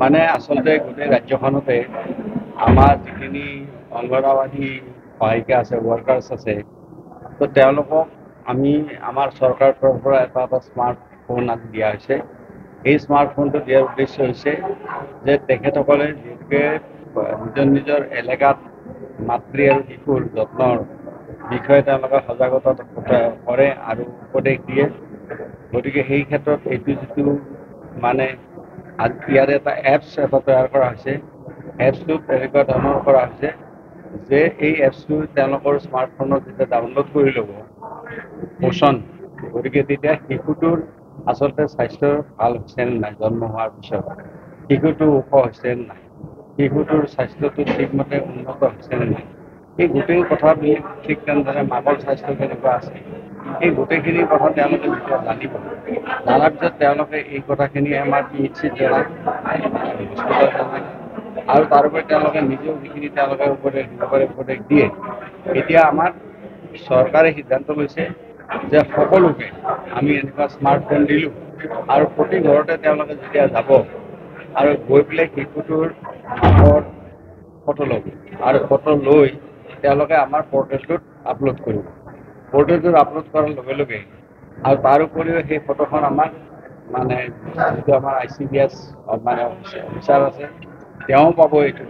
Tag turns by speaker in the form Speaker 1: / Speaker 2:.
Speaker 1: মানে আচলতে গোটেই ৰাজ্যখনতে আমাৰ যিখিনি অংগনবাড়ী সহায়িকা আছে, ৱৰ্কাৰ্ছ আছে, তো তেওঁলোকক আমি আমাৰ চৰকাৰৰ তৰফৰ পৰা এটা স্মাৰ্টফোন আনি দিয়া হৈছে। এই স্মাৰ্টফোনটো দিয়াৰ উদ্দেশ্য হৈছে যে তেখেতসকলে যিহেতুকে নিজৰ নিজৰ এলেকাত মাতৃ আৰু শিশুৰ যত্নৰ বিষয়ে তেওঁলোকে সজাগতা কৰে আৰু উপদেশ দিয়ে। গতিকে সেই ক্ষেত্ৰত এইটো যিটো মানে ইয়াৰ এটা এপছ এটা তৈয়াৰ কৰা হৈছে। এপছটো তেনেকুৱা ধৰণৰ কৰা হৈছে যে এই এপছটো তেওঁলোকৰ স্মাৰ্টফোনত যেতিয়া ডাউনলোড কৰি ল'ব পোষণ, গতিকে তেতিয়া শিশুটোৰ আচলতে স্বাস্থ্য ভাল হৈছে নে নাই, জন্ম হোৱাৰ পিছত শিশুটো ওখ হৈছে নে নাই, শিশুটোৰ স্বাস্থ্যটো ঠিকমতে উন্নত হৈছে নে নাই, এই গোটেই কথাবিলাক ঠিক তেনেদৰে মাকৰ স্বাস্থ্য কেনেকুৱা আছে, এই গোটেইখিনি কথা তেওঁলোকে যেতিয়া জানিব, জনাৰ পিছত তেওঁলোকে এই কথাখিনি আমাৰ PHCত জনায়, হস্পিটেলত জনায়, আৰু তাৰোপৰি তেওঁলোকে নিজেও যিখিনি তেওঁলোকে উপদেশ দিব পাৰে উপদেশ দিয়ে। এতিয়া আমাৰ চৰকাৰে সিদ্ধান্ত লৈছে যে সকলোকে আমি এনেকুৱা স্মাৰ্টফোন দিলোঁ আৰু প্ৰতি ঘৰতে তেওঁলোকে যেতিয়া যাব আৰু গৈ পেলাই শিশুটোৰ মাকৰ ফটো ল'ব আৰু ফটো লৈ তেওঁলোকে আমাৰ পৰ্টেলটোত আপলোড কৰিব। পৰ্টেলটোত আপলোড কৰাৰ লগে লগে আৰু তাৰ উপৰিও সেই ফটোখন আমাক মানে যিটো আমাৰ ICDS মানে অফিচাৰ আছে তেওঁ পাব এইটো